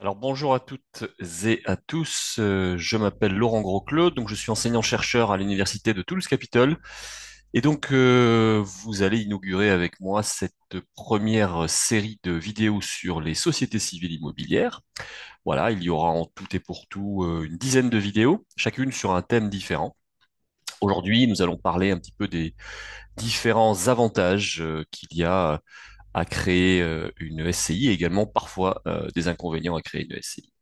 Alors bonjour à toutes et à tous, je m'appelle Laurent Gros-Claude, donc je suis enseignant-chercheur à l'Université de Toulouse-Capitole. Et donc vous allez inaugurer avec moi cette première série de vidéos sur les sociétés civiles immobilières. Voilà, il y aura en tout et pour tout une dizaine de vidéos, chacune sur un thème différent. Aujourd'hui, nous allons parler un petit peu des différents avantages qu'il y a à créer une SCI et également parfois des inconvénients à créer une SCI.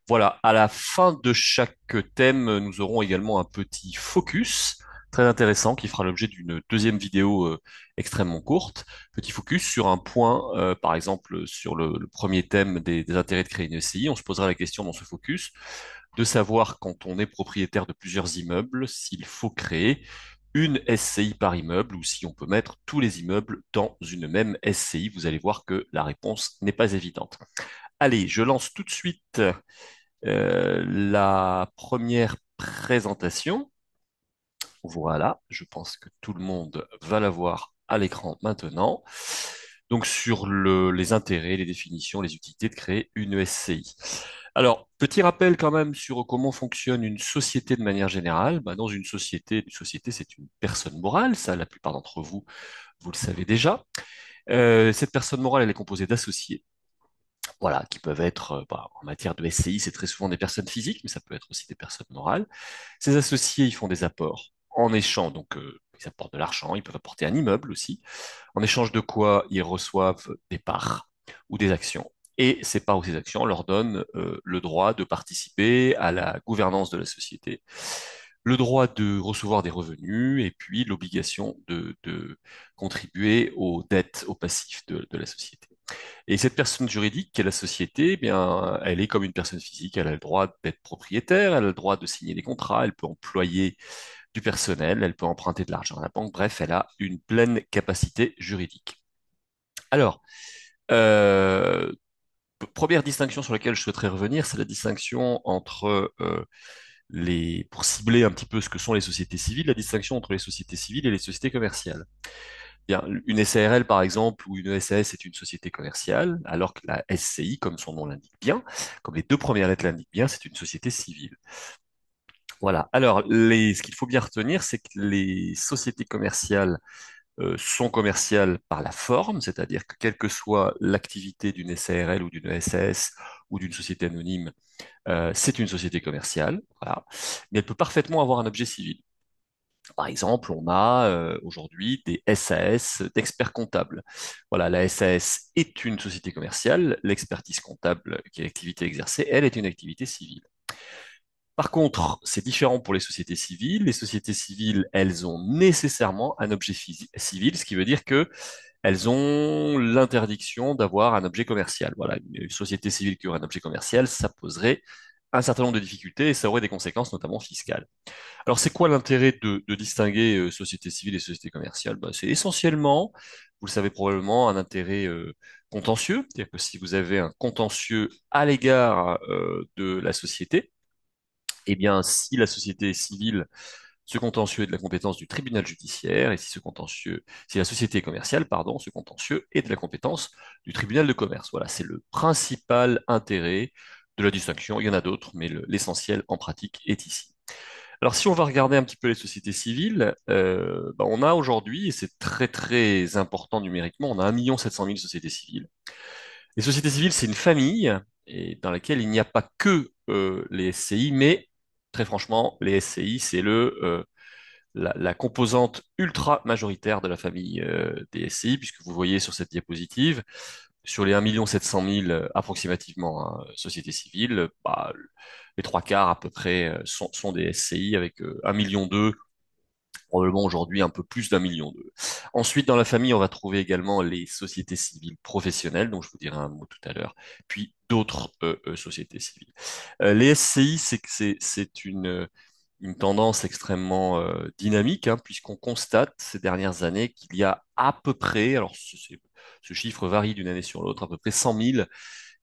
Voilà, à la fin de chaque thème, nous aurons également un petit focus très intéressant qui fera l'objet d'une deuxième vidéo extrêmement courte. Petit focus sur un point, par exemple sur le premier thème des intérêts de créer une SCI. On se posera la question dans ce focus de savoir quand on est propriétaire de plusieurs immeubles, s'il faut créer une SCI par immeuble ou si on peut mettre tous les immeubles dans une même SCI. Vous allez voir que la réponse n'est pas évidente. Allez, je lance tout de suite la première présentation. Voilà, je pense que tout le monde va la voir à l'écran maintenant. Donc sur les intérêts, les définitions, les utilités de créer une SCI. Alors, petit rappel quand même sur comment fonctionne une société de manière générale. Bah, dans une société, c'est une personne morale, ça la plupart d'entre vous, vous le savez déjà. Cette personne morale, elle est composée d'associés. Voilà, qui peuvent être, en matière de SCI, c'est très souvent des personnes physiques, mais ça peut être aussi des personnes morales. Ces associés, ils font des apports en échange, donc ils apportent de l'argent, ils peuvent apporter un immeuble aussi, en échange de quoi ils reçoivent des parts ou des actions. Et ces parts ou ces actions leur donnent le droit de participer à la gouvernance de la société, le droit de recevoir des revenus et puis l'obligation de contribuer aux dettes, aux passifs de la société. Et cette personne juridique, qui est la société, eh bien, elle est comme une personne physique, elle a le droit d'être propriétaire, elle a le droit de signer des contrats, elle peut employer du personnel, elle peut emprunter de l'argent à la banque, bref, elle a une pleine capacité juridique. Alors, euh, première distinction sur laquelle je souhaiterais revenir, c'est la distinction entre pour cibler un petit peu ce que sont les sociétés civiles, la distinction entre les sociétés civiles et les sociétés commerciales. Bien, une SARL, par exemple, ou une SAS est une société commerciale, alors que la SCI, comme son nom l'indique bien, comme les deux premières lettres l'indiquent bien, c'est une société civile. Voilà. Alors, ce qu'il faut bien retenir, c'est que les sociétés commerciales sont commerciales par la forme, c'est-à-dire que quelle que soit l'activité d'une SARL ou d'une SAS ou d'une société anonyme, c'est une société commerciale, voilà. Mais elle peut parfaitement avoir un objet civil. Par exemple, on a aujourd'hui des SAS d'experts comptables. Voilà, la SAS est une société commerciale, l'expertise comptable, qui est l'activité exercée, elle est une activité civile. Par contre, c'est différent pour les sociétés civiles. Les sociétés civiles, elles ont nécessairement un objet civil, ce qui veut dire que elles ont l'interdiction d'avoir un objet commercial. Voilà, une société civile qui aurait un objet commercial, ça poserait un certain nombre de difficultés et ça aurait des conséquences notamment fiscales. Alors, c'est quoi l'intérêt de distinguer société civile et société commerciale? Bah, c'est essentiellement, vous le savez probablement, un intérêt contentieux. C'est-à-dire que si vous avez un contentieux à l'égard de la société, eh bien, si la société est civile, ce contentieux est de la compétence du tribunal judiciaire, et si la société est commerciale, pardon, ce contentieux est de la compétence du tribunal de commerce. Voilà, c'est le principal intérêt de la distinction. Il y en a d'autres, mais l'essentiel en pratique est ici. Alors, si on va regarder un petit peu les sociétés civiles, on a aujourd'hui, et c'est très très important numériquement, on a 1 700 000 sociétés civiles. Les sociétés civiles, c'est une famille et dans laquelle il n'y a pas que les SCI, mais très franchement, les SCI, c'est la composante ultra majoritaire de la famille des SCI, puisque vous voyez sur cette diapositive, sur les 1 700 000 approximativement sociétés civiles, les trois quarts à peu près sont des SCI avec 1,2 million, probablement aujourd'hui un peu plus d'1,2 million. Ensuite, dans la famille, on va trouver également les sociétés civiles professionnelles, dont je vous dirai un mot tout à l'heure, puis d'autres sociétés civiles. Les SCI, c'est une tendance extrêmement dynamique, hein, puisqu'on constate ces dernières années qu'il y a à peu près, alors ce chiffre varie d'une année sur l'autre, à peu près 100 000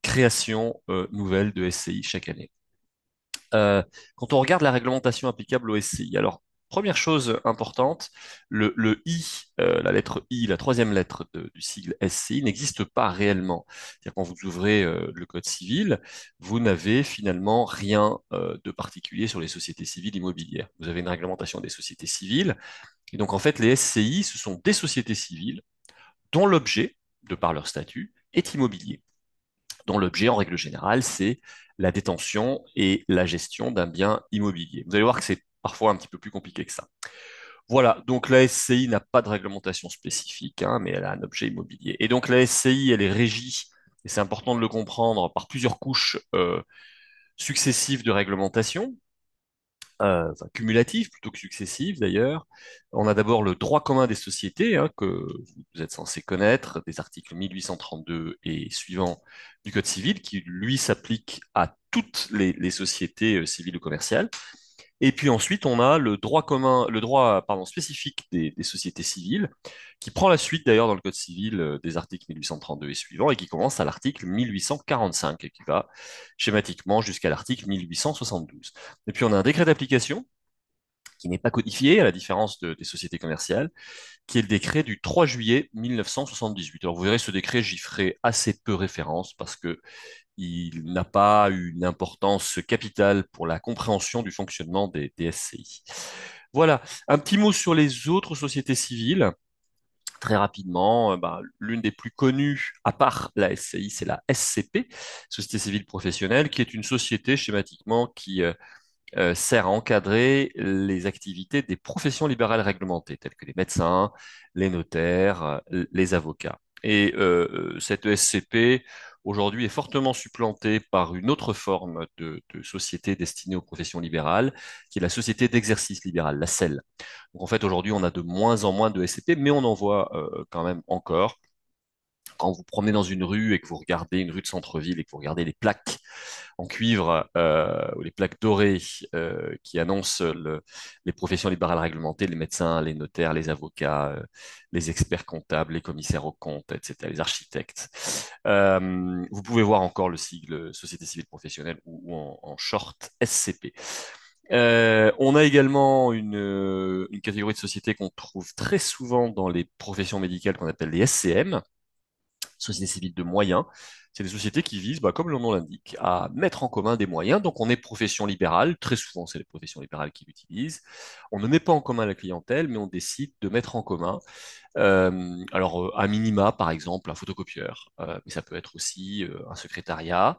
créations nouvelles de SCI chaque année. Euh, Quand on regarde la réglementation applicable au SCI, alors première chose importante, le I, la lettre I, la troisième lettre du sigle SCI n'existe pas réellement. C'est-à-dire quand vous ouvrez le code civil, vous n'avez finalement rien de particulier sur les sociétés civiles immobilières. Vous avez une réglementation des sociétés civiles, et donc en fait les SCI, ce sont des sociétés civiles dont l'objet, de par leur statut, est immobilier, dont l'objet, en règle générale, c'est la détention et la gestion d'un bien immobilier. Vous allez voir que c'est parfois un petit peu plus compliqué que ça. Voilà, donc la SCI n'a pas de réglementation spécifique, hein, mais elle a un objet immobilier. Et donc la SCI, elle est régie, et c'est important de le comprendre, par plusieurs couches successives de réglementation, enfin, cumulatives plutôt que successives d'ailleurs. On a d'abord le droit commun des sociétés, hein, que vous êtes censé connaître, des articles 1832 et suivants du Code civil, qui lui s'applique à toutes les sociétés civiles ou commerciales. Et puis ensuite, on a le droit commun, le droit, pardon, spécifique des sociétés civiles, qui prend la suite d'ailleurs dans le Code civil des articles 1832 et suivants, et qui commence à l'article 1845, et qui va schématiquement jusqu'à l'article 1872. Et puis on a un décret d'application qui n'est pas codifié, à la différence des sociétés commerciales, qui est le décret du 3 juillet 1978. Alors vous verrez, ce décret, j'y ferai assez peu référence parce que il n'a pas une importance capitale pour la compréhension du fonctionnement des SCI. Voilà, un petit mot sur les autres sociétés civiles. Très rapidement, l'une des plus connues, à part la SCI, c'est la SCP, Société civile professionnelle, qui est une société schématiquement qui sert à encadrer les activités des professions libérales réglementées, telles que les médecins, les notaires, les avocats. Et cette SCP, aujourd'hui, est fortement supplantée par une autre forme de société destinée aux professions libérales, qui est la société d'exercice libéral, la SEL. Donc en fait, aujourd'hui, on a de moins en moins de SCP, mais on en voit quand même encore. Quand vous promenez dans une rue et que vous regardez une rue de centre-ville et que vous regardez les plaques en cuivre ou les plaques dorées qui annoncent les professions libérales réglementées, les médecins, les notaires, les avocats, les experts comptables, les commissaires aux comptes, etc., les architectes. Vous pouvez voir encore le sigle Société civile professionnelle ou en short SCP. On a également une catégorie de sociétés qu'on trouve très souvent dans les professions médicales qu'on appelle les SCM, société civile de moyens. C'est des sociétés qui visent, comme le nom l'indique, à mettre en commun des moyens. Donc on est profession libérale, très souvent c'est les professions libérales qui l'utilisent. On ne met pas en commun la clientèle, mais on décide de mettre en commun, à minima par exemple un photocopieur, mais ça peut être aussi un secrétariat,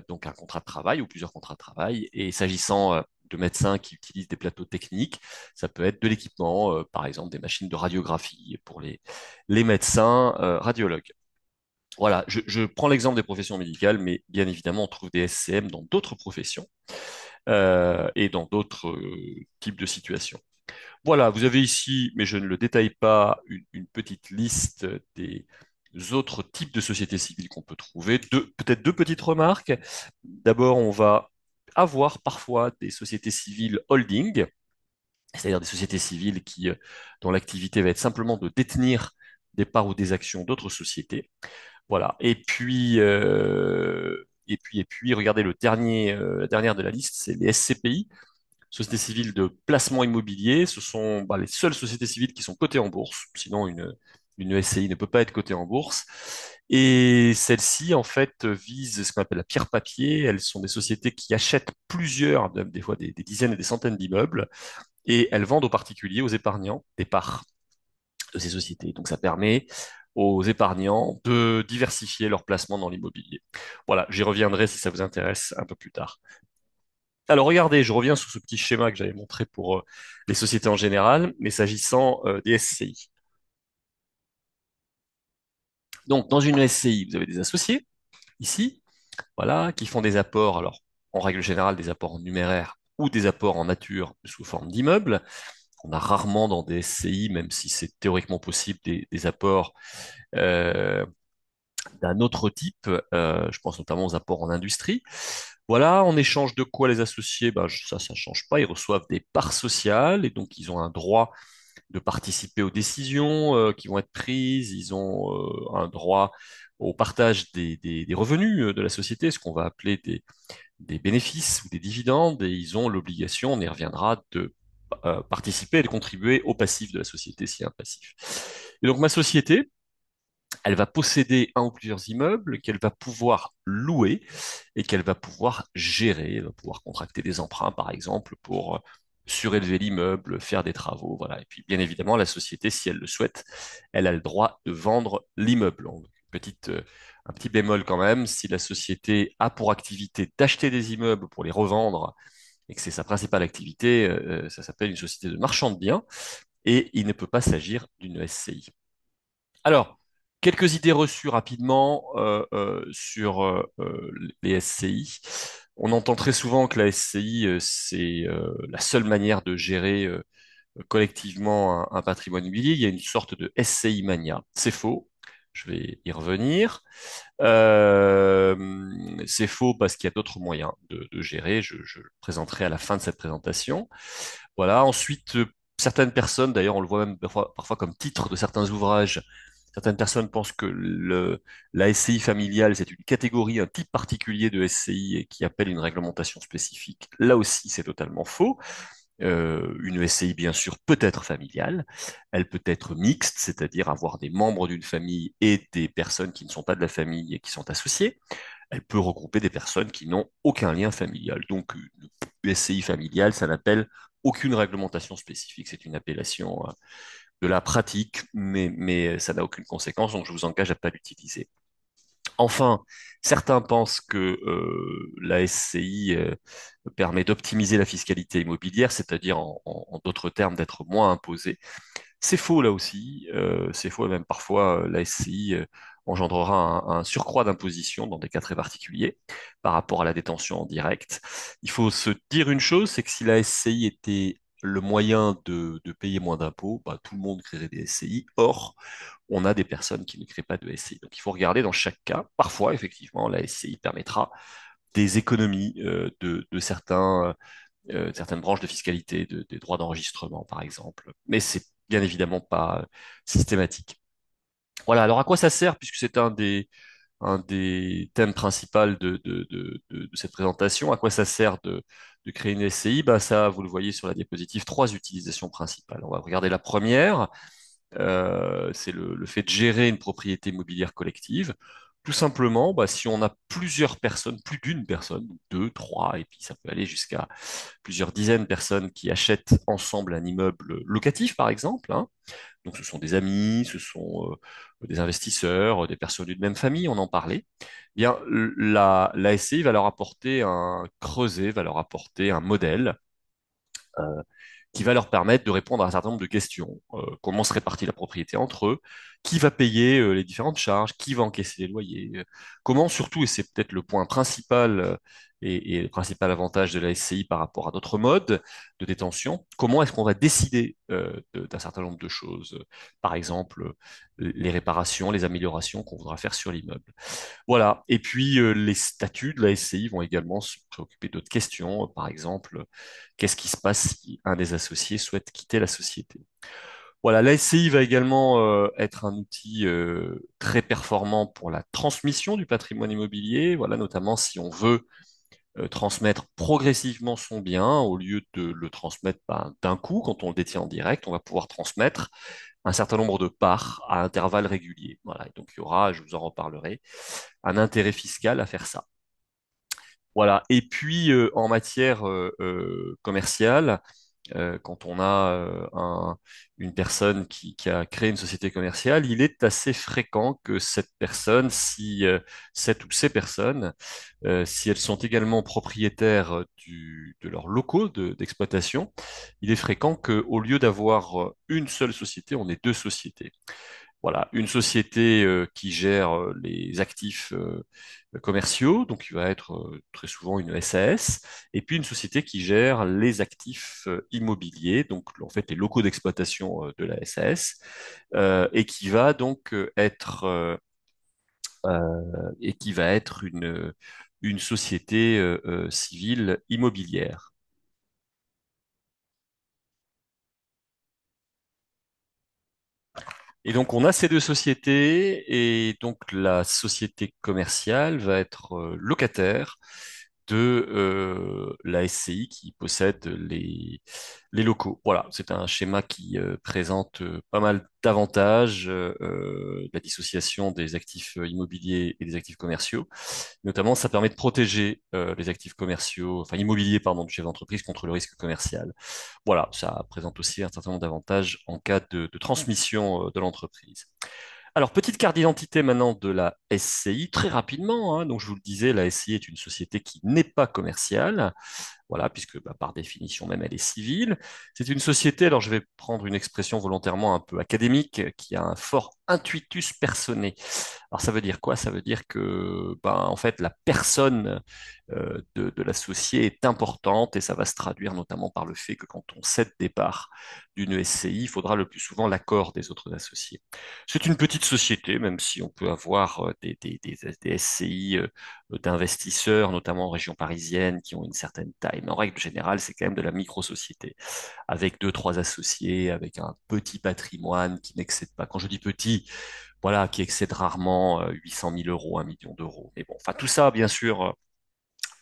donc un contrat de travail ou plusieurs contrats de travail. Et s'agissant de médecins qui utilisent des plateaux techniques, ça peut être de l'équipement, par exemple des machines de radiographie pour les médecins radiologues. Voilà, je prends l'exemple des professions médicales, mais bien évidemment, on trouve des SCM dans d'autres professions et dans d'autres types de situations. Voilà, vous avez ici, mais je ne le détaille pas, une petite liste des autres types de sociétés civiles qu'on peut trouver. Peut-être deux petites remarques. D'abord, on va avoir parfois des sociétés civiles holding, c'est-à-dire des sociétés civiles dont l'activité va être simplement de détenir des parts ou des actions d'autres sociétés. Voilà. Et puis, regardez la dernière de la liste, c'est les SCPI, Sociétés civiles de placement immobilier. Ce sont les seules sociétés civiles qui sont cotées en bourse. Sinon, une SCI ne peut pas être cotée en bourse. Et celles-ci, en fait, visent ce qu'on appelle la pierre papier. Elles sont des sociétés qui achètent plusieurs, des fois des dizaines et des centaines d'immeubles, et elles vendent aux particuliers, aux épargnants, des parts de ces sociétés. Donc ça permet aux épargnants de diversifier leur placement dans l'immobilier. Voilà, j'y reviendrai si ça vous intéresse un peu plus tard. Alors regardez, je reviens sur ce petit schéma que j'avais montré pour les sociétés en général, mais s'agissant des SCI. Donc dans une SCI, vous avez des associés, ici, voilà, qui font des apports, alors en règle générale des apports en numéraire ou des apports en nature sous forme d'immeubles. On a rarement dans des SCI, même si c'est théoriquement possible, des apports euh, d'un autre type. Je pense notamment aux apports en industrie. Voilà, en échange de quoi les associés, ça change pas. Ils reçoivent des parts sociales et donc ils ont un droit de participer aux décisions qui vont être prises. Ils ont un droit au partage des revenus de la société, ce qu'on va appeler des bénéfices ou des dividendes, et ils ont l'obligation, on y reviendra, de participer et de contribuer au passif de la société s'il y a un passif. Et donc ma société, elle va posséder un ou plusieurs immeubles qu'elle va pouvoir louer et qu'elle va pouvoir gérer. Elle va pouvoir contracter des emprunts, par exemple, pour surélever l'immeuble, faire des travaux, voilà. Et puis, bien évidemment, la société, si elle le souhaite, elle a le droit de vendre l'immeuble. Donc, un petit bémol quand même, si la société a pour activité d'acheter des immeubles pour les revendre et que c'est sa principale activité, ça s'appelle une société de marchand de biens et il ne peut pas s'agir d'une SCI. Alors, quelques idées reçues rapidement sur les SCI. On entend très souvent que la SCI, c'est la seule manière de gérer collectivement un patrimoine immobilier. Il y a une sorte de SCI mania. C'est faux. Je vais y revenir. Euh, c'est faux parce qu'il y a d'autres moyens de gérer. Je le présenterai à la fin de cette présentation. Voilà. Ensuite, certaines personnes, d'ailleurs, on le voit même parfois comme titre de certains ouvrages, certaines personnes pensent que la SCI familiale, c'est une catégorie, un type particulier de SCI et qui appelle une réglementation spécifique. Là aussi, c'est totalement faux. Une SCI, bien sûr, peut être familiale. Elle peut être mixte, c'est-à-dire avoir des membres d'une famille et des personnes qui ne sont pas de la famille et qui sont associées. Elle peut regrouper des personnes qui n'ont aucun lien familial. Donc, une SCI familiale, ça n'appelle aucune réglementation spécifique. C'est une appellation de la pratique, mais ça n'a aucune conséquence, donc je vous engage à ne pas l'utiliser. Enfin, certains pensent que la SCI permet d'optimiser la fiscalité immobilière, c'est-à-dire en d'autres termes d'être moins imposée. C'est faux là aussi, c'est faux et même parfois la SCI engendrera un surcroît d'imposition dans des cas très particuliers par rapport à la détention en direct. Il faut se dire une chose, c'est que si la SCI était le moyen de payer moins d'impôts, bah, tout le monde créerait des SCI. Or, on a des personnes qui ne créent pas de SCI. Donc il faut regarder dans chaque cas. Parfois, effectivement, la SCI permettra des économies certaines branches de fiscalité, des droits d'enregistrement, par exemple. Mais c'est bien évidemment pas systématique. Voilà, alors à quoi ça sert, puisque c'est un des thèmes principaux de cette présentation, à quoi ça sert de créer une SCI? Bah, ça, vous le voyez sur la diapositive, trois utilisations principales. On va regarder la première, c'est le fait de gérer une propriété immobilière collective. Tout simplement, bah, si on a plusieurs personnes, plus d'une personne, deux, trois, et puis ça peut aller jusqu'à plusieurs dizaines de personnes qui achètent ensemble un immeuble locatif, par exemple, hein. Donc ce sont des amis, ce sont des investisseurs, des personnes d'une même famille, on en parlait. Eh bien, la SCI va leur apporter un creuset, va leur apporter un modèle euh, qui va leur permettre de répondre à un certain nombre de questions. Comment se répartit la propriété entre eux? Qui va payer les différentes charges? Qui va encaisser les loyers? Comment surtout, et c'est peut-être le point principal et le principal avantage de la SCI par rapport à d'autres modes de détention, comment est-ce qu'on va décider d'un certain nombre de choses? Par exemple, les réparations, les améliorations qu'on voudra faire sur l'immeuble. Voilà. Et puis, les statuts de la SCI vont également se préoccuper d'autres questions. Par exemple, qu'est-ce qui se passe si un des associés souhaite quitter la société? Voilà, la SCI va également être un outil très performant pour la transmission du patrimoine immobilier. Voilà, notamment si on veut transmettre progressivement son bien au lieu de le transmettre d'un coup quand on le détient en direct, on va pouvoir transmettre un certain nombre de parts à intervalles réguliers. Voilà, et donc il y aura, je vous en reparlerai, un intérêt fiscal à faire ça. Voilà. Et puis en matière commerciale, quand on a une personne qui a créé une société commerciale, il est assez fréquent que cette personne, si cette ou ces personnes, si elles sont également propriétaires de leurs locaux d'exploitation, il est fréquent qu'au lieu d'avoir une seule société, on ait deux sociétés. Voilà, une société qui gère les actifs commerciaux, donc il va être très souvent une SAS, et puis une société qui gère les actifs immobiliers, donc en fait les locaux d'exploitation de la SAS, et qui va donc et qui va être une société civile immobilière. Et donc on a ces deux sociétés, et donc la société commerciale va être locataire de la SCI qui possède les locaux. Voilà, c'est un schéma qui présente pas mal d'avantages, la dissociation des actifs immobiliers et des actifs commerciaux. Notamment, ça permet de protéger les actifs commerciaux, enfin immobiliers, pardon, du chef d'entreprise contre le risque commercial. Voilà, ça présente aussi un certain nombre d'avantages en cas de transmission de l'entreprise. Alors, petite carte d'identité maintenant de la SCI, très rapidement, hein. Donc, je vous le disais, la SCI est une société qui n'est pas commerciale, voilà, puisque bah, par définition même, elle est civile. C'est une société, alors je vais prendre une expression volontairement un peu académique, qui a un fort intuitus personae. Alors, ça veut dire quoi? Ça veut dire que, ben, en fait, la personne de l'associé est importante et ça va se traduire notamment par le fait que quand on cède des parts d'une SCI, il faudra le plus souvent l'accord des autres associés. C'est une petite société, même si on peut avoir des SCI d'investisseurs, notamment en région parisienne, qui ont une certaine taille. Mais en règle générale, c'est quand même de la micro-société, avec deux, trois associés, avec un petit patrimoine qui n'excède pas. Quand je dis petit, voilà, qui excède rarement 800 000 euros, 1 million d'euros. Mais bon, enfin, tout ça, bien sûr,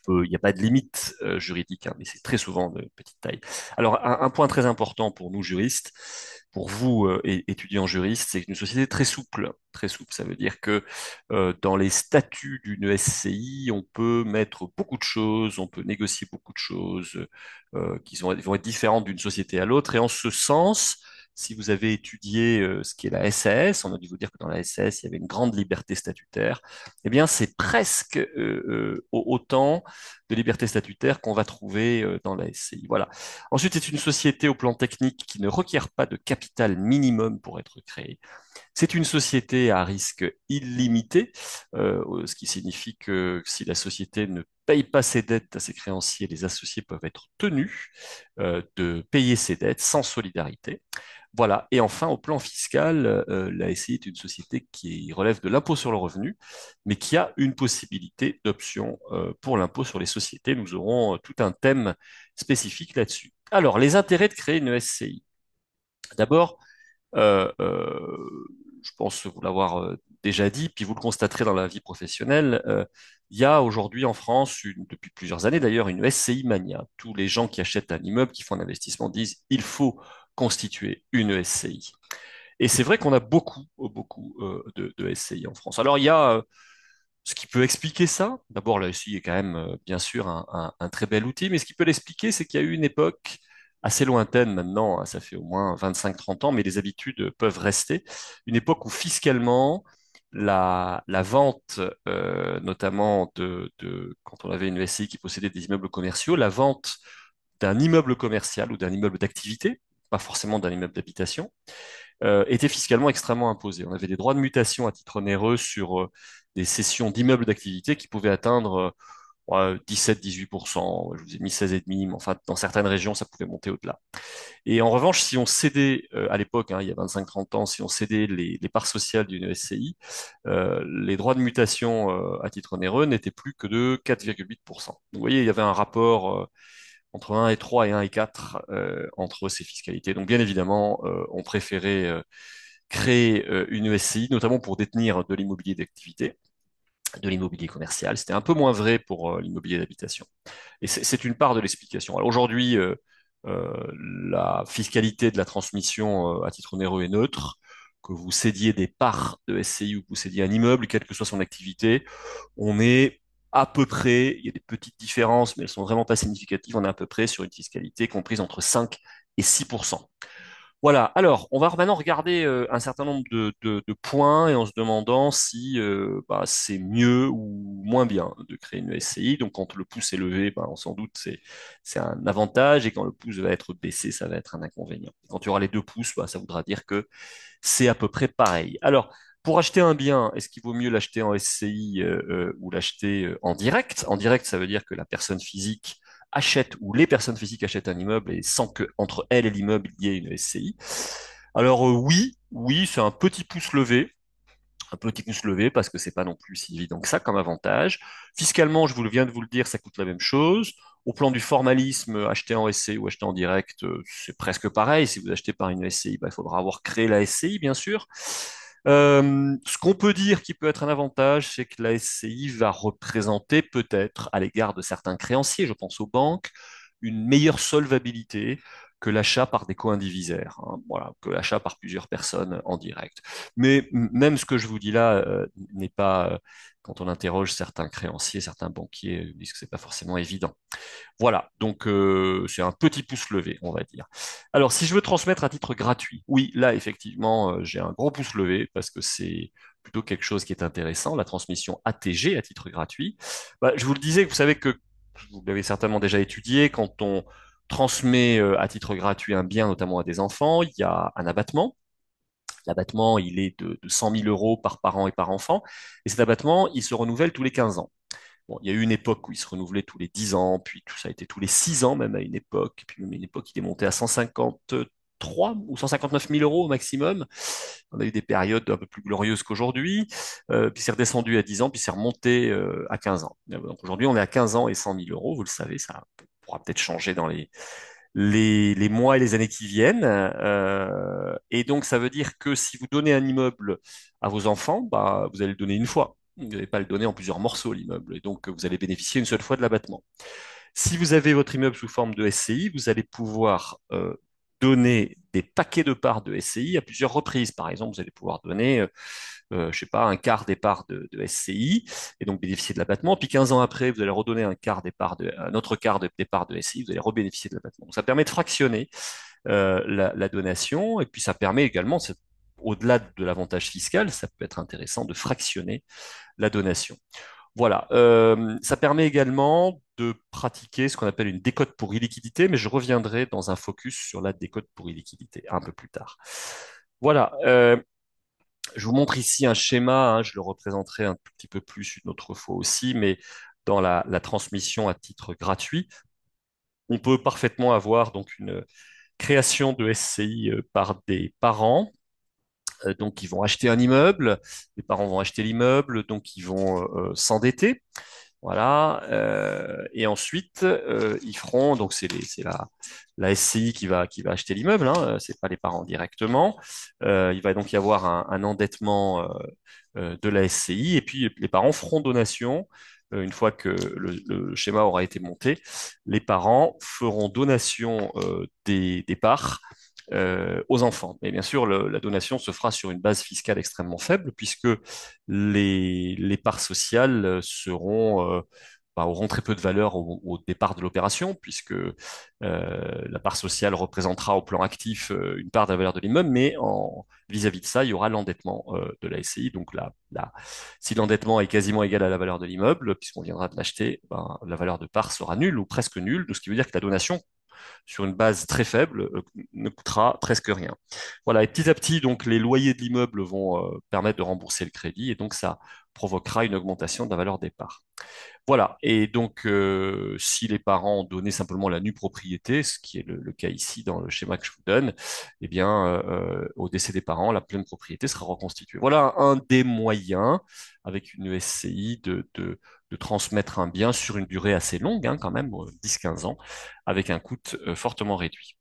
il n'y a pas de limite juridique, hein, mais c'est très souvent de petite taille. Alors, un point très important pour nous juristes, pour vous étudiants juristes, c'est une société très souple. Très souple, ça veut dire que dans les statuts d'une SCI, on peut mettre beaucoup de choses, on peut négocier beaucoup de choses vont être différentes d'une société à l'autre. Et en ce sens, si vous avez étudié ce qui est la SAS, on a dû vous dire que dans la SAS, il y avait une grande liberté statutaire. Eh bien, c'est presque autant de liberté statutaire qu'on va trouver dans la SCI. Voilà. Ensuite, c'est une société au plan technique qui ne requiert pas de capital minimum pour être créée. C'est une société à risque illimité, ce qui signifie que si la société ne paye pas ses dettes à ses créanciers, les associés peuvent être tenus de payer ses dettes sans solidarité. Voilà. Et enfin, au plan fiscal, la SCI est une société qui relève de l'impôt sur le revenu, mais qui a une possibilité d'option pour l'impôt sur les sociétés. Nous aurons tout un thème spécifique là-dessus. Alors, les intérêts de créer une SCI. D'abord, euh, euh, je pense vous l'avoir déjà dit, puis vous le constaterez dans la vie professionnelle, il y a aujourd'hui en France, depuis plusieurs années d'ailleurs, une SCI mania. Tous les gens qui achètent un immeuble, qui font un investissement, disent il faut constituer une SCI. Et c'est vrai qu'on a beaucoup de SCI en France. Alors il y a ce qui peut expliquer ça. D'abord, la SCI est quand même, bien sûr, un très bel outil, mais ce qui peut l'expliquer, c'est qu'il y a eu une époque assez lointaine maintenant, hein, ça fait au moins 25-30 ans, mais les habitudes peuvent rester. Une époque où fiscalement, la vente, notamment quand on avait une SCI qui possédait des immeubles commerciaux, la vente d'un immeuble commercial ou d'un immeuble d'activité, pas forcément d'un immeuble d'habitation, était fiscalement extrêmement imposé. On avait des droits de mutation à titre onéreux sur des cessions d'immeubles d'activité qui pouvaient atteindre 17-18%. Je vous ai mis 16,5%, mais enfin, dans certaines régions, ça pouvait monter au-delà. Et en revanche, si on cédait, à l'époque, hein, il y a 25-30 ans, si on cédait les parts sociales d'une SCI, les droits de mutation à titre onéreux n'étaient plus que de 4,8%. Donc, vous voyez, il y avait un rapport entre 1 et 3 et 1 et 4 entre ces fiscalités. Donc, bien évidemment, on préférait créer une SCI, notamment pour détenir de l'immobilier d'activité, de l'immobilier commercial. C'était un peu moins vrai pour l'immobilier d'habitation. Et c'est une part de l'explication. Alors aujourd'hui, la fiscalité de la transmission à titre onéreux est neutre. Que vous cédiez des parts de SCI ou que vous cédiez un immeuble, quelle que soit son activité, on est à peu près, il y a des petites différences, mais elles sont vraiment pas significatives, on est à peu près sur une fiscalité comprise entre 5 et 6%. Voilà, alors on va maintenant regarder un certain nombre de points et en se demandant si bah, c'est mieux ou moins bien de créer une SCI. Donc quand le pouce est levé, bah, on s'en doute c'est un avantage et quand le pouce va être baissé, ça va être un inconvénient. Quand il y aura les deux pouces, bah, ça voudra dire que c'est à peu près pareil. Alors pour acheter un bien, est-ce qu'il vaut mieux l'acheter en SCI ou l'acheter en direct? En direct, ça veut dire que la personne physique achètent ou les personnes physiques achètent un immeuble et sans que entre elles et l'immeuble il y ait une SCI. Alors oui, c'est un petit pouce levé parce que c'est pas non plus si évident que ça comme avantage. Fiscalement, je vous viens de vous le dire, ça coûte la même chose. Au plan du formalisme, acheter en SCI ou acheter en direct, c'est presque pareil. Si vous achetez par une SCI, bah, il faudra avoir créé la SCI, bien sûr. Ce qu'on peut dire qui peut être un avantage, c'est que la SCI va représenter peut-être à l'égard de certains créanciers, je pense aux banques, une meilleure solvabilité que l'achat par des co-indivisaires, hein, voilà, que l'achat par plusieurs personnes en direct. Mais même ce que je vous dis là n'est pas, quand on interroge certains créanciers, certains banquiers, ils disent que c'est pas forcément évident. Voilà, donc c'est un petit pouce levé, on va dire. Alors, si je veux transmettre à titre gratuit, oui, là, effectivement, j'ai un gros pouce levé parce que c'est plutôt quelque chose qui est intéressant, la transmission ATG à titre gratuit. Bah, je vous le disais, vous savez que vous l'avez certainement déjà étudié, quand on transmet à titre gratuit un bien, notamment à des enfants, il y a un abattement. L'abattement, il est de 100 000 euros par parent et par enfant. Et cet abattement, il se renouvelle tous les 15 ans. Bon, il y a eu une époque où il se renouvelait tous les 10 ans, puis tout ça a été tous les 6 ans, même à une époque. Puis même à une époque, il est monté à 153 ou 159 000 euros au maximum. On a eu des périodes un peu plus glorieuses qu'aujourd'hui. Puis c'est redescendu à 10 ans, puis c'est remonté à 15 ans. Donc aujourd'hui, on est à 15 ans et 100 000 euros. Vous le savez, ça pourra peut-être changer dans les mois et les années qui viennent. Et donc, ça veut dire que si vous donnez un immeuble à vos enfants, bah, vous allez le donner une fois. Vous n'allez pas le donner en plusieurs morceaux, l'immeuble. Et donc, vous allez bénéficier une seule fois de l'abattement. Si vous avez votre immeuble sous forme de SCI, vous allez pouvoir donner des paquets de parts de SCI à plusieurs reprises. Par exemple, vous allez pouvoir donner je sais pas, un quart des parts de SCI et donc bénéficier de l'abattement. Puis 15 ans après, vous allez redonner un autre quart des parts de SCI, vous allez rebénéficier de l'abattement. Donc, ça permet de fractionner la donation et puis ça permet également, au-delà de l'avantage fiscal, ça peut être intéressant de fractionner la donation. Voilà, ça permet également de pratiquer ce qu'on appelle une décote pour illiquidité, mais je reviendrai dans un focus sur la décote pour illiquidité un peu plus tard. Voilà, je vous montre ici un schéma, hein, je le représenterai un tout petit peu plus une autre fois aussi, mais dans la transmission à titre gratuit, on peut parfaitement avoir donc une création de SCI par des parents. Donc, ils vont acheter un immeuble, les parents vont acheter l'immeuble, donc ils vont s'endetter. Voilà. Et ensuite, ils feront, donc c'est la SCI qui va acheter l'immeuble, hein, c'est pas les parents directement. Il va donc y avoir un endettement de la SCI et puis les parents feront donation. Une fois que le schéma aura été monté, les parents feront donation des parts aux enfants. Et bien sûr, la donation se fera sur une base fiscale extrêmement faible puisque les parts sociales auront très peu de valeur au départ de l'opération, puisque la part sociale représentera au plan actif une part de la valeur de l'immeuble, mais vis-à-vis de ça, il y aura l'endettement de la SCI. Donc si l'endettement est quasiment égal à la valeur de l'immeuble, puisqu'on viendra de l'acheter, ben, la valeur de part sera nulle ou presque nulle, ce qui veut dire que la donation sur une base très faible, ne coûtera presque rien. Voilà, et petit à petit, donc, les loyers de l'immeuble vont permettre de rembourser le crédit, et donc ça provoquera une augmentation de la valeur des parts. Voilà, et donc si les parents ont donné simplement la nue propriété, ce qui est le cas ici dans le schéma que je vous donne, eh bien, au décès des parents, la pleine propriété sera reconstituée. Voilà un des moyens, avec une SCI, de transmettre un bien sur une durée assez longue, hein, quand même, 10-15 ans, avec un coût fortement réduit.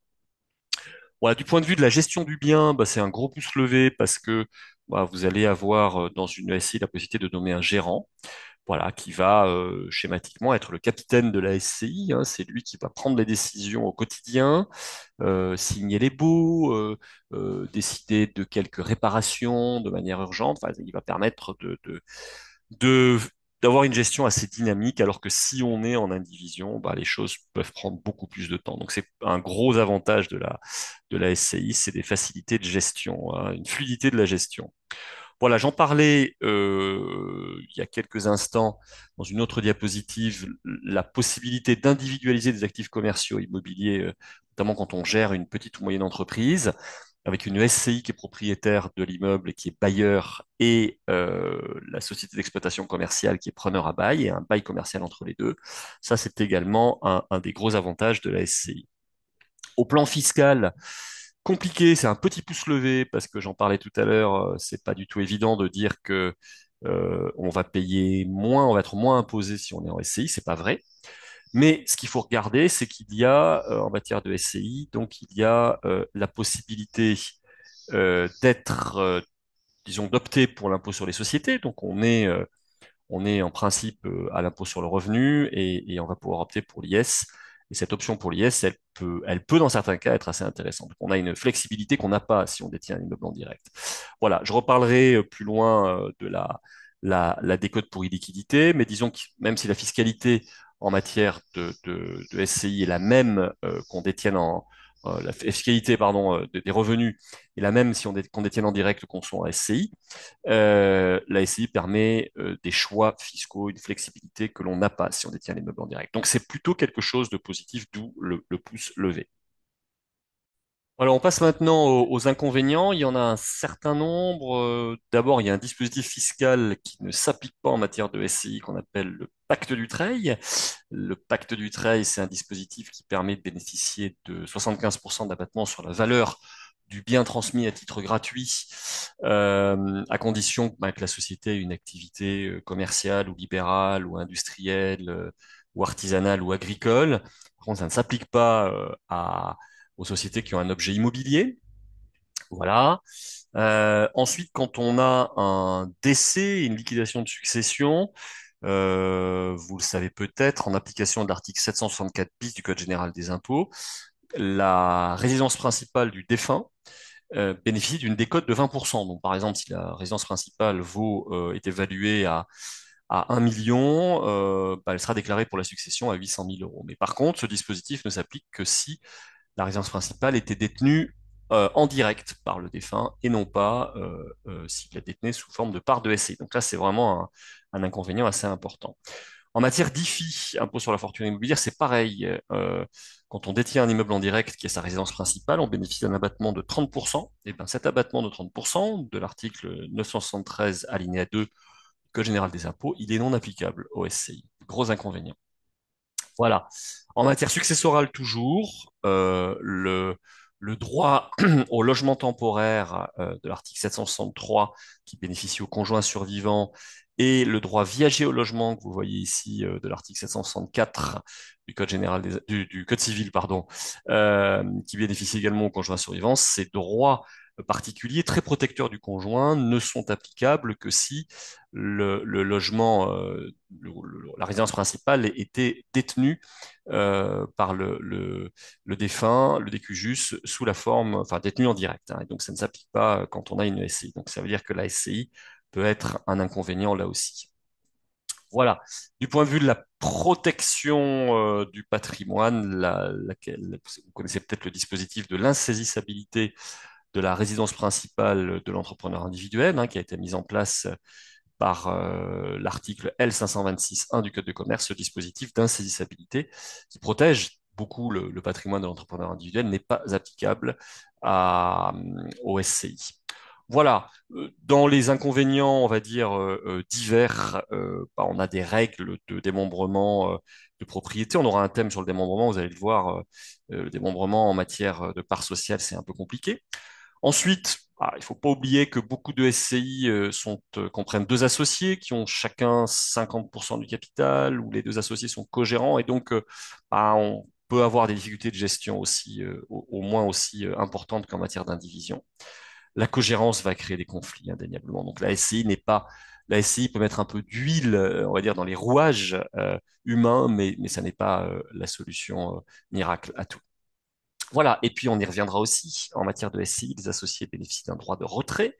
Voilà, du point de vue de la gestion du bien, bah, c'est un gros pouce levé parce que bah, vous allez avoir dans une SCI la possibilité de nommer un gérant, voilà, qui va schématiquement être le capitaine de la SCI, hein. C'est lui qui va prendre les décisions au quotidien, signer les baux, décider de quelques réparations de manière urgente. Enfin, il va permettre de- d'avoir une gestion assez dynamique, alors que si on est en indivision, bah, les choses peuvent prendre beaucoup plus de temps. Donc c'est un gros avantage de la SCI, c'est des facilités de gestion, hein, une fluidité de la gestion. Voilà, j'en parlais il y a quelques instants dans une autre diapositive, la possibilité d'individualiser des actifs commerciaux immobiliers, notamment quand on gère une petite ou moyenne entreprise, avec une SCI qui est propriétaire de l'immeuble et qui est bailleur, et la société d'exploitation commerciale qui est preneur à bail, et un bail commercial entre les deux. Ça, c'est également un des gros avantages de la SCI. Au plan fiscal, compliqué, c'est un petit pouce levé parce que j'en parlais tout à l'heure, c'est pas du tout évident de dire que on va payer moins, on va être moins imposé si on est en SCI, c'est pas vrai. Mais ce qu'il faut regarder, c'est qu'il y a en matière de SCI, donc il y a la possibilité d'être disons, d'opter pour l'impôt sur les sociétés. Donc, on est en principe à l'impôt sur le revenu et on va pouvoir opter pour l'IS. Et cette option pour l'IS, elle peut dans certains cas être assez intéressante. Donc, on a une flexibilité qu'on n'a pas si on détient un immeuble en direct. Voilà, je reparlerai plus loin de la décote pour illiquidité, mais disons que même si la fiscalité en matière de SCI est la même qu'on détienne la fiscalité pardon, des revenus est la même si qu'on détienne en direct qu'on soit en SCI, la SCI permet des choix fiscaux, une flexibilité que l'on n'a pas si on détient les meubles en direct. Donc c'est plutôt quelque chose de positif, d'où le pouce levé. Alors, on passe maintenant aux inconvénients. Il y en a un certain nombre. D'abord, il y a un dispositif fiscal qui ne s'applique pas en matière de SCI qu'on appelle le pacte Dutreil. Le pacte Dutreil, c'est un dispositif qui permet de bénéficier de 75% d'abattement sur la valeur du bien transmis à titre gratuit, à condition que la société ait une activité commerciale ou libérale ou industrielle ou artisanale ou agricole. Par contre, ça ne s'applique pas aux sociétés qui ont un objet immobilier. Voilà. Ensuite, quand on a un décès et une liquidation de succession, vous le savez peut-être, en application de l'article 764 bis du Code général des impôts, la résidence principale du défunt bénéficie d'une décote de 20%. Donc, par exemple, si la résidence principale est évaluée à 1 million, elle sera déclarée pour la succession à 800 000 euros. Mais par contre, ce dispositif ne s'applique que si la résidence principale était détenue en direct par le défunt et non pas s'il la détenait sous forme de part de SCI. Donc là, c'est vraiment un inconvénient assez important. En matière d'IFI, impôt sur la fortune immobilière, c'est pareil. Quand on détient un immeuble en direct qui est sa résidence principale, on bénéficie d'un abattement de 30%. Et bien cet abattement de 30% de l'article 973 alinéa 2 du Code général des impôts, il est non applicable au SCI. Gros inconvénient. Voilà. En matière successorale toujours, le droit au logement temporaire de l'article 763 qui bénéficie aux conjoints survivants et le droit viager au logement que vous voyez ici de l'article 764 du Code général du Code civil, pardon, qui bénéficie également aux conjoints survivants, ces droits particuliers très protecteurs du conjoint ne sont applicables que si le logement, la résidence principale était détenue par le défunt, le décujus, sous la forme, enfin détenu en direct. Hein, et donc ça ne s'applique pas quand on a une SCI. Donc ça veut dire que la SCI peut être un inconvénient là aussi. Voilà. Du point de vue de la protection du patrimoine, vous connaissez peut-être le dispositif de l'insaisissabilité de la résidence principale de l'entrepreneur individuel, hein, qui a été mis en place par l'article L526.1 du Code de commerce, ce dispositif d'insaisissabilité qui protège beaucoup le patrimoine de l'entrepreneur individuel n'est pas applicable au SCI. Voilà, dans les inconvénients, on va dire, divers, on a des règles de démembrement de propriété. On aura un thème sur le démembrement, vous allez le voir, le démembrement en matière de part sociale, c'est un peu compliqué. Ensuite, il ne faut pas oublier que beaucoup de SCI comprennent deux associés qui ont chacun 50% du capital, ou les deux associés sont co-gérants, et donc on peut avoir des difficultés de gestion aussi, au moins aussi importantes qu'en matière d'indivision. La cogérance va créer des conflits, indéniablement. Donc la SCI peut mettre un peu d'huile, on va dire, dans les rouages humains, mais ça n'est pas la solution miracle à tout. Voilà, et puis on y reviendra aussi, en matière de SCI, les associés bénéficient d'un droit de retrait.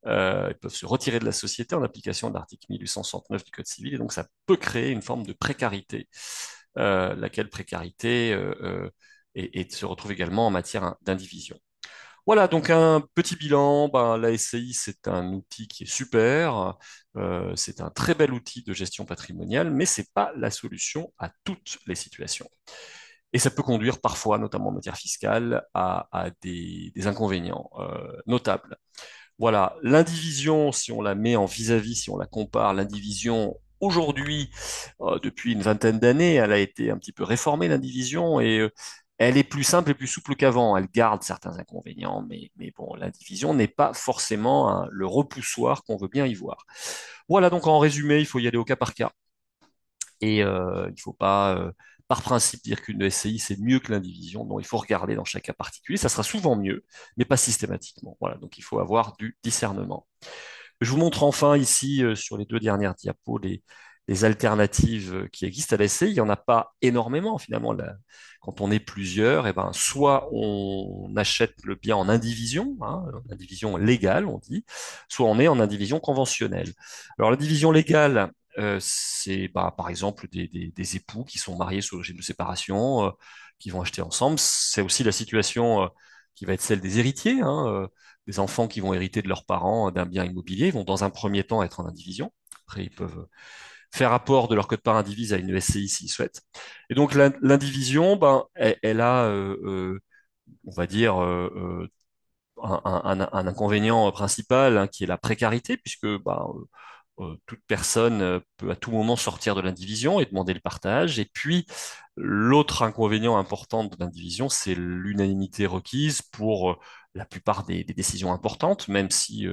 Ils peuvent se retirer de la société en application de l'article 1869 du Code civil, et donc ça peut créer une forme de précarité, laquelle précarité se retrouve également en matière d'indivision. Voilà, donc un petit bilan. La SCI, c'est un outil qui est super, c'est un très bel outil de gestion patrimoniale, mais c'est pas la solution à toutes les situations. Et ça peut conduire parfois, notamment en matière fiscale, à des inconvénients notables. Voilà, l'indivision, si on la met en vis-à-vis, si on la compare, l'indivision aujourd'hui, depuis une vingtaine d'années, elle a été un petit peu réformée, l'indivision, et elle est plus simple et plus souple qu'avant. Elle garde certains inconvénients, mais bon, l'indivision n'est pas forcément le repoussoir qu'on veut bien y voir. Voilà, donc en résumé, il faut y aller au cas par cas. Et il ne faut pas par principe dire qu'une SCI c'est mieux que l'indivision. Non, il faut regarder dans chaque cas particulier. Ça sera souvent mieux, mais pas systématiquement. Voilà, donc il faut avoir du discernement. Je vous montre enfin ici, sur les deux dernières diapos, les alternatives qui existent à l'essai. Il n'y en a pas énormément finalement. Là, quand on est plusieurs, eh ben, soit on achète le bien en indivision, hein, en indivision légale, on dit, soit on est en indivision conventionnelle. Alors l'indivision légale, c'est bah, par exemple des époux qui sont mariés sous le régime de séparation, qui vont acheter ensemble. C'est aussi la situation qui va être celle des héritiers, hein, des enfants qui vont hériter de leurs parents d'un bien immobilier. Ils vont dans un premier temps être en indivision. Après, ils peuvent faire apport de leur code-part indivise à une SCI s'ils souhaitent. Et donc l'indivision, ben, elle a, on va dire, un inconvénient principal, hein, qui est la précarité, puisque ben, toute personne peut à tout moment sortir de l'indivision et demander le partage. Et puis, l'autre inconvénient important de l'indivision, c'est l'unanimité requise pour la plupart des décisions importantes, même si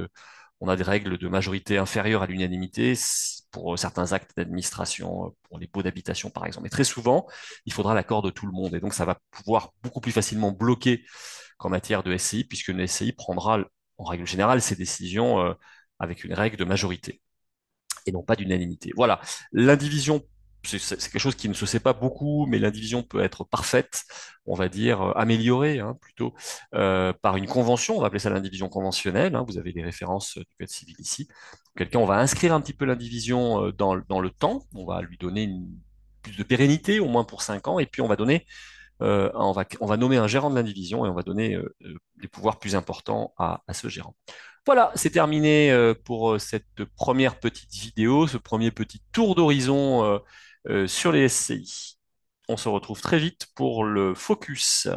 on a des règles de majorité inférieures à l'unanimité pour certains actes d'administration, pour les baux d'habitation par exemple. Et très souvent, il faudra l'accord de tout le monde. Et donc, ça va pouvoir beaucoup plus facilement bloquer qu'en matière de SCI, puisque une SCI prendra, en règle générale, ses décisions avec une règle de majorité et non pas d'unanimité. Voilà, l'indivision, c'est quelque chose qui ne se sait pas beaucoup, mais l'indivision peut être parfaite, on va dire améliorée, hein, plutôt, par une convention. On va appeler ça l'indivision conventionnelle, hein. Vous avez les références du Code civil ici. Quelqu'un, on va inscrire un petit peu l'indivision dans le temps. On va lui donner plus de pérennité, au moins pour 5 ans, et puis on va nommer un gérant de l'indivision et on va donner des pouvoirs plus importants à ce gérant. Voilà, c'est terminé pour cette première petite vidéo, ce premier petit tour d'horizon sur les SCI. On se retrouve très vite pour le focus.